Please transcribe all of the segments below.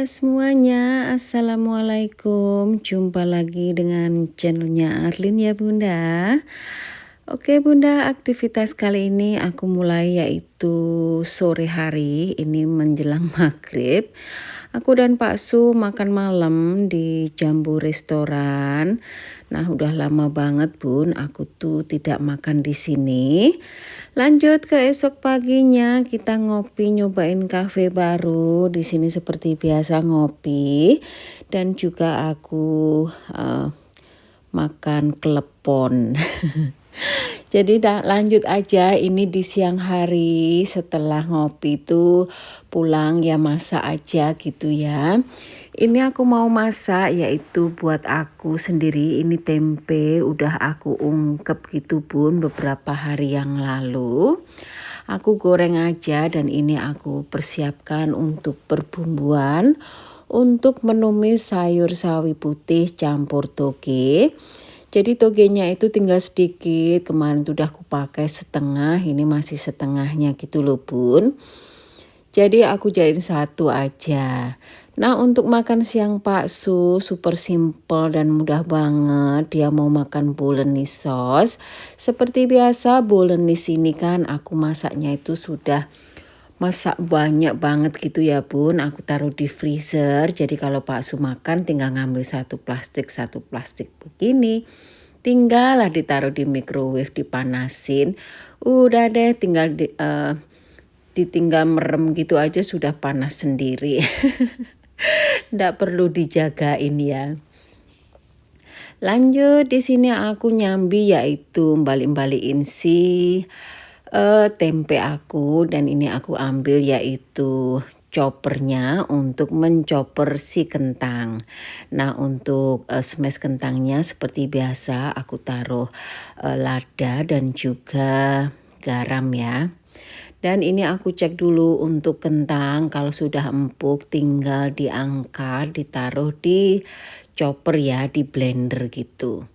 semuanya, Assalamualaikum. Jumpa lagi dengan channelnya Arlin ya Bunda. Oke Bunda, aktivitas kali ini aku mulai yaitu sore hari, ini menjelang maghrib. Aku dan Pak Su makan malam di Jambu Restoran. Nah, udah lama banget Bun, aku tuh tidak makan di sini. Lanjut ke esok paginya, kita ngopi, nyobain kafe baru. Di sini seperti biasa ngopi, dan juga aku makan klepon. Jadi lanjut aja, ini di siang hari setelah ngopi itu pulang ya masak aja gitu ya. Ini aku mau masak yaitu buat aku sendiri, ini tempe udah aku ungkep gitu Bun beberapa hari yang lalu. Aku goreng aja dan ini aku persiapkan untuk perbumbuan untuk menumis sayur sawi putih campur toge. Jadi togenya itu tinggal sedikit, kemarin tuh udah aku pakai setengah, ini masih setengahnya gitu loh Bun. Jadi aku jadiin satu aja. Nah, untuk makan siang Pak Su super simple dan mudah banget. Dia mau makan bolognese sauce. Seperti biasa bolognese ini kan aku masaknya itu sudah masak banyak banget gitu ya Bun. Aku taruh di freezer. Jadi kalau Pak Su makan tinggal ngambil satu plastik begini. Tinggallah ditaruh di microwave, dipanasin. Udah deh tinggal ditinggal merem gitu aja sudah panas sendiri. Nggak perlu dijagain ya. Lanjut di sini aku nyambi yaitu balik-balikin si tempe aku, dan ini aku ambil yaitu choppernya untuk menchopper si kentang. Nah, untuk smash kentangnya seperti biasa aku taruh lada dan juga garam ya. Dan ini aku cek dulu untuk kentang, kalau sudah empuk tinggal diangkat, ditaruh di chopper ya, di blender gitu.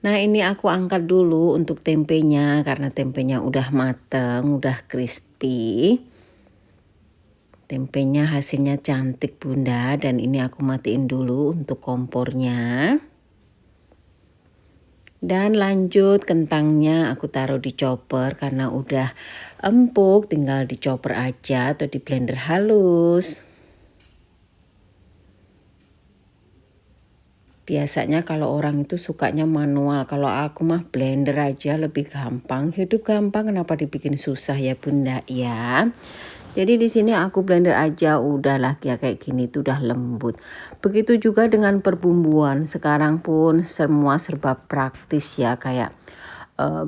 Nah, ini aku angkat dulu untuk tempenya karena tempenya udah mateng, udah crispy. Tempenya hasilnya cantik Bunda, dan ini aku matiin dulu untuk kompornya. Dan lanjut kentangnya aku taruh di chopper karena udah empuk, tinggal di chopper aja atau di blender halus. Biasanya kalau orang itu sukanya manual, kalau aku mah blender aja lebih gampang. Hidup gampang kenapa dibikin susah ya Bunda ya. Jadi di sini aku blender aja udahlah ya kayak gini tuh udah lembut. Begitu juga dengan perbumbuan. Sekarang pun semua serba praktis ya, kayak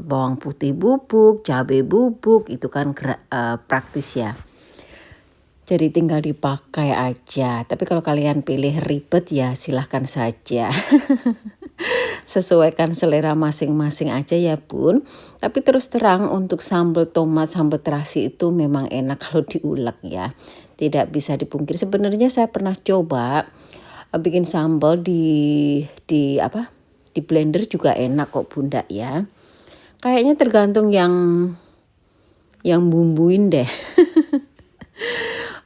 bawang putih bubuk, cabai bubuk itu kan praktis ya. Jadi tinggal dipakai aja. Tapi kalau kalian pilih ribet ya silahkan saja. Sesuaikan selera masing-masing aja ya Bun. Tapi terus terang untuk sambal tomat, sambal terasi itu memang enak kalau diulek ya. Tidak bisa dipungkiri. Sebenarnya saya pernah coba bikin sambal di blender juga enak kok Bunda ya. Kayaknya tergantung yang bumbuin deh.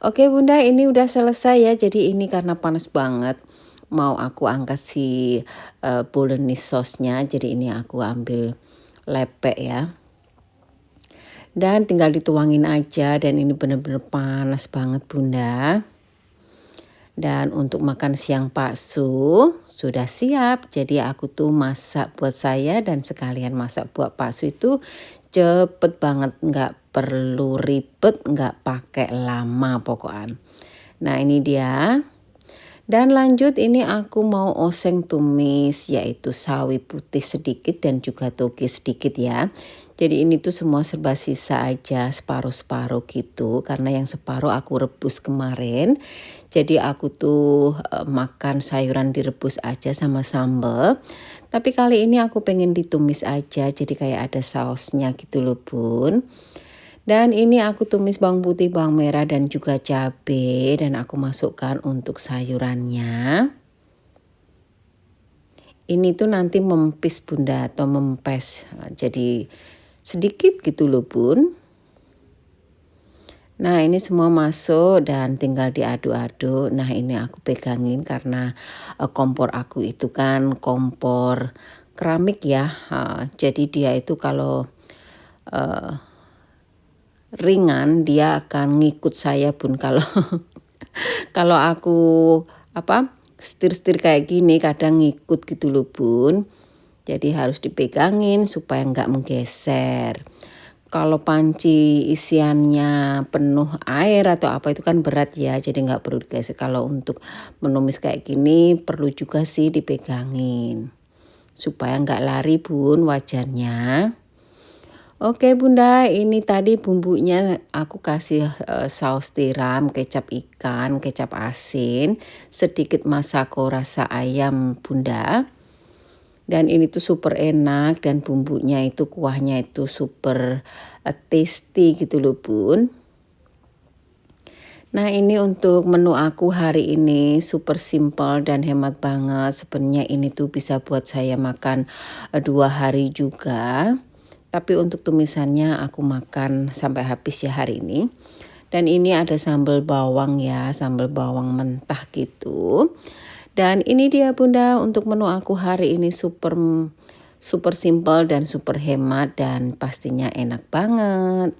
Oke Bunda, ini udah selesai ya. Jadi ini karena panas banget, mau aku angkat si bolognese sauce-nya. Jadi ini aku ambil lepek ya. Dan tinggal dituangin aja, dan ini bener-bener panas banget Bunda. Dan untuk makan siang Pak Su sudah siap. Jadi aku tuh masak buat saya dan sekalian masak buat Pak Su itu cepet banget, nggak perlu ribet, nggak pakai lama pokoknya. Nah ini dia. Dan lanjut ini aku mau oseng tumis yaitu sawi putih sedikit dan juga toge sedikit ya. Jadi ini tuh semua serba sisa aja, separuh-separuh gitu. Karena yang separuh aku rebus kemarin. Jadi aku tuh makan sayuran direbus aja sama sambal. Tapi kali ini aku pengen ditumis aja, jadi kayak ada sausnya gitu loh Bun. Dan ini aku tumis bawang putih, bawang merah dan juga cabai, dan aku masukkan untuk sayurannya. Ini tuh nanti mempis Bunda atau mempes, jadi sedikit gitu loh Bun. Nah ini semua masuk dan tinggal diaduk-aduk. Nah ini aku pegangin karena kompor aku itu kan kompor keramik ya. Jadi dia itu kalau ringan dia akan ngikut saya Bun. Kalau kalau aku setir-setir kayak gini kadang ngikut gitu loh Bun. Jadi harus dipegangin supaya nggak menggeser. Kalau panci isiannya penuh air atau apa itu kan berat ya, jadi nggak perlu digeser. Kalau untuk menumis kayak gini perlu juga sih dipegangin supaya nggak lari Bun wajannya. Oke Bunda, ini tadi bumbunya aku kasih saus tiram, kecap ikan, kecap asin, sedikit masako rasa ayam Bunda. Dan ini tuh super enak dan bumbunya itu kuahnya itu super tasty gitu loh Bun. Nah ini untuk menu aku hari ini super simple dan hemat banget. Sebenarnya ini tuh bisa buat saya makan 2 hari juga. Tapi untuk tumisannya aku makan sampai habis ya hari ini. Dan ini ada sambal bawang ya, sambal bawang mentah gitu. Dan ini dia Bunda untuk menu aku hari ini super simple dan super hemat dan pastinya enak banget.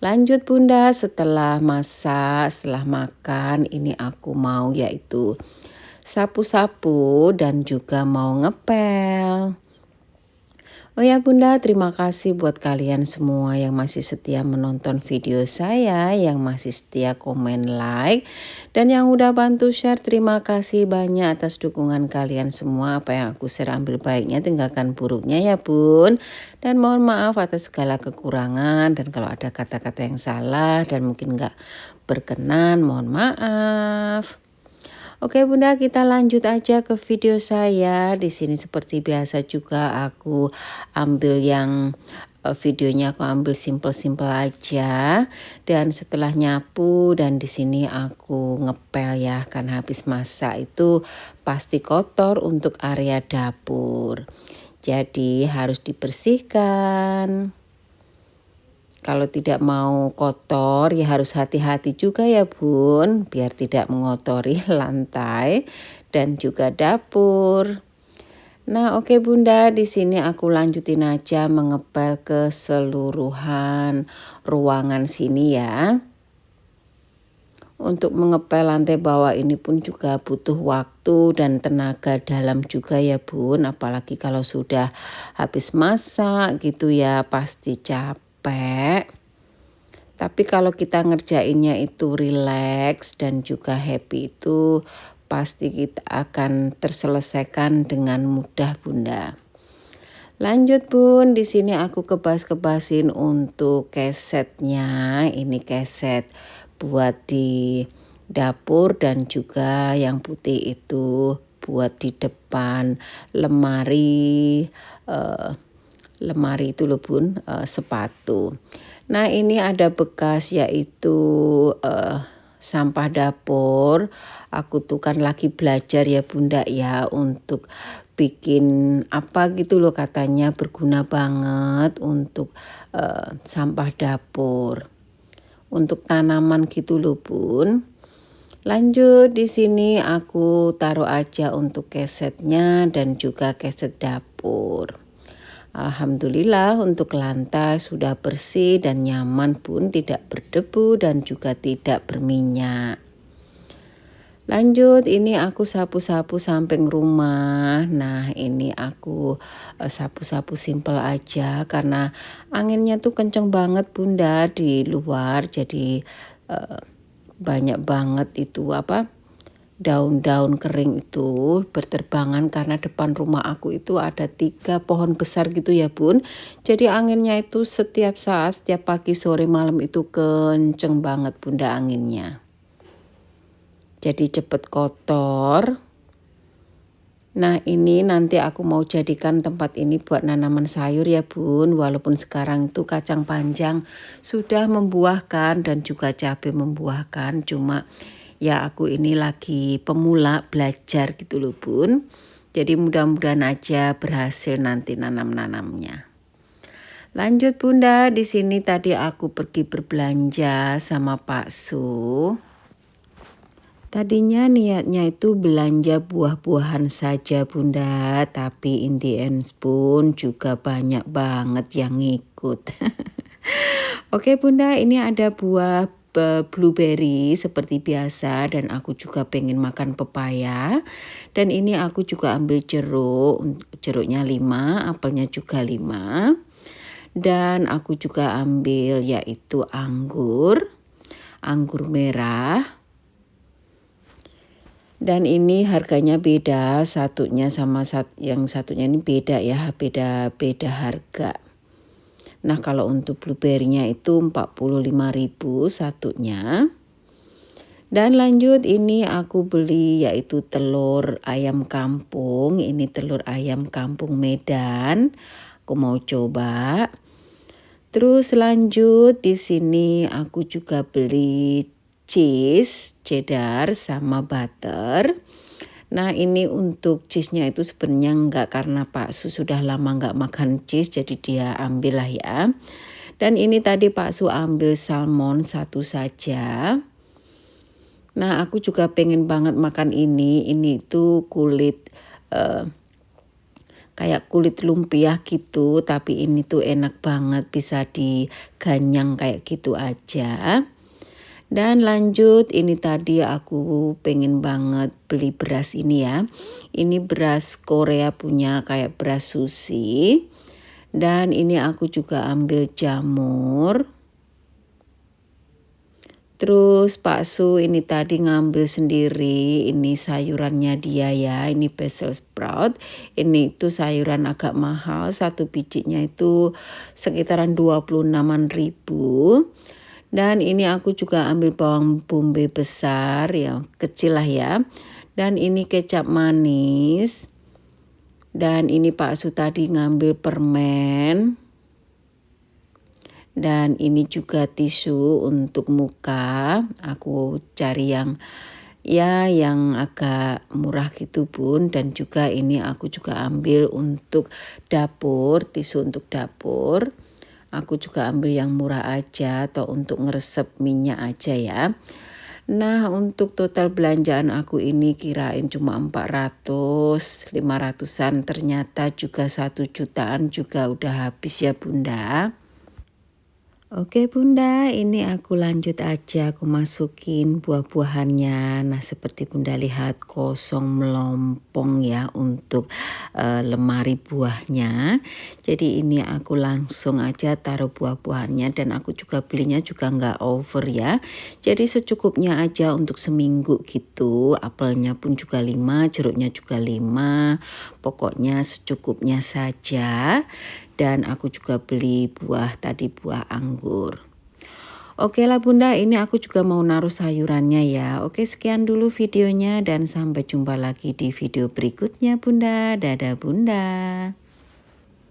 Lanjut Bunda, setelah masak, setelah makan ini aku mau yaitu sapu-sapu dan juga mau ngepel. Oh ya Bunda, terima kasih buat kalian semua yang masih setia menonton video saya, yang masih setia komen like, dan yang udah bantu share. Terima kasih banyak atas dukungan kalian semua. Apa yang aku share ambil baiknya, tinggalkan buruknya ya Bun. Dan mohon maaf atas segala kekurangan dan kalau ada kata-kata yang salah dan mungkin gak berkenan, mohon maaf. Oke Bunda, kita lanjut aja ke video saya. Di sini seperti biasa juga aku ambil yang videonya aku ambil simple-simple aja. Dan setelah nyapu dan di sini aku ngepel ya, karena habis masak itu pasti kotor untuk area dapur. Jadi harus dibersihkan. Kalau tidak mau kotor ya harus hati-hati juga ya Bun, biar tidak mengotori lantai dan juga dapur. Nah oke Bunda, di sini aku lanjutin aja mengepel keseluruhan ruangan sini ya. Untuk mengepel lantai bawah ini pun juga butuh waktu dan tenaga dalam juga ya Bun. Apalagi kalau sudah habis masak gitu ya pasti capek. Tapi kalau kita ngerjainnya itu relax dan juga happy itu pasti kita akan terselesaikan dengan mudah Bunda. Lanjut Bun, di sini aku kebas-kebasin untuk kesetnya. Ini keset buat di dapur dan juga yang putih itu buat di depan lemari lemari itu loh Bun, sepatu. Nah ini ada bekas yaitu sampah dapur. Aku tuh kan lagi belajar ya Bunda ya untuk bikin apa gitu loh, katanya berguna banget untuk sampah dapur. Untuk tanaman gitu loh Bun. Lanjut di sini aku taruh aja untuk kesetnya dan juga keset dapur. Alhamdulillah untuk lantai sudah bersih dan nyaman Bun, tidak berdebu dan juga tidak berminyak. Lanjut ini aku sapu-sapu samping rumah. Nah ini aku sapu-sapu simple aja karena anginnya tuh kenceng banget Bunda di luar. Jadi banyak banget itu daun-daun kering itu berterbangan karena depan rumah aku itu ada 3 pohon besar gitu ya Bun. Jadi anginnya itu setiap saat, setiap pagi, sore, malam itu kenceng banget Bunda anginnya. Jadi cepet kotor. Nah ini nanti aku mau jadikan tempat ini buat nanaman sayur ya Bun. Walaupun sekarang itu kacang panjang sudah membuahkan dan juga cabai membuahkan. Cuma ya aku ini lagi pemula belajar gitu loh Bun. Jadi mudah-mudahan aja berhasil nanti nanam-nanamnya. Lanjut Bunda, di sini tadi aku pergi berbelanja sama Pak Su. Tadinya niatnya itu belanja buah-buahan saja Bunda, tapi in the end pun juga banyak banget yang ngikut. Oke Bunda, ini ada buah blueberry seperti biasa dan aku juga pengen makan pepaya. Dan ini aku juga ambil jeruk, jeruknya 5, apelnya juga 5. Dan aku juga ambil yaitu anggur merah. Dan ini harganya beda, satunya sama yang satunya ini beda ya, beda harga. Nah kalau untuk blueberry-nya itu 45.000 satunya. Dan lanjut ini aku beli yaitu telur ayam kampung. Ini telur ayam kampung Medan. Aku mau coba. Terus lanjut di sini aku juga beli cheese cheddar sama butter. Nah ini untuk cheese-nya itu sebenarnya enggak, karena Pak Su sudah lama enggak makan cheese jadi dia ambil lah ya. Dan ini tadi Pak Su ambil salmon satu saja. Nah aku juga pengen banget makan ini itu kulit kayak kulit lumpia gitu, tapi ini tuh enak banget, bisa diganyang kayak gitu aja. Dan lanjut ini tadi aku pengen banget beli beras ini ya. Ini beras Korea punya, kayak beras sushi. Dan ini aku juga ambil jamur. Terus Pak Su ini tadi ngambil sendiri, ini sayurannya dia ya, ini Brussels sprout. Ini itu sayuran agak mahal, satu bijinya itu sekitaran 26.000. Dan ini aku juga ambil bawang bombay besar yang kecil lah ya. Dan ini kecap manis. Dan ini Pak Su tadi ngambil permen. Dan ini juga tisu untuk muka. Aku cari yang agak murah gitu Bun. Dan juga ini aku juga ambil untuk dapur, tisu untuk dapur. Aku juga ambil yang murah aja atau untuk ngeresep minyak aja ya. Nah untuk total belanjaan aku ini kirain cuma 400, 500-an, ternyata juga 1 jutaan juga udah habis ya Bunda. Oke Bunda, ini aku lanjut aja, aku masukin buah-buahannya. Nah seperti Bunda lihat kosong melompong ya untuk lemari buahnya. Jadi ini aku langsung aja taruh buah-buahannya, dan aku juga belinya juga nggak over ya. Jadi secukupnya aja untuk seminggu gitu. Apelnya pun juga 5, jeruknya juga 5. Pokoknya secukupnya saja. Dan aku juga beli buah anggur. Oke lah Bunda, ini aku juga mau naruh sayurannya ya. Oke, sekian dulu videonya dan sampai jumpa lagi di video berikutnya Bunda. Dadah Bunda.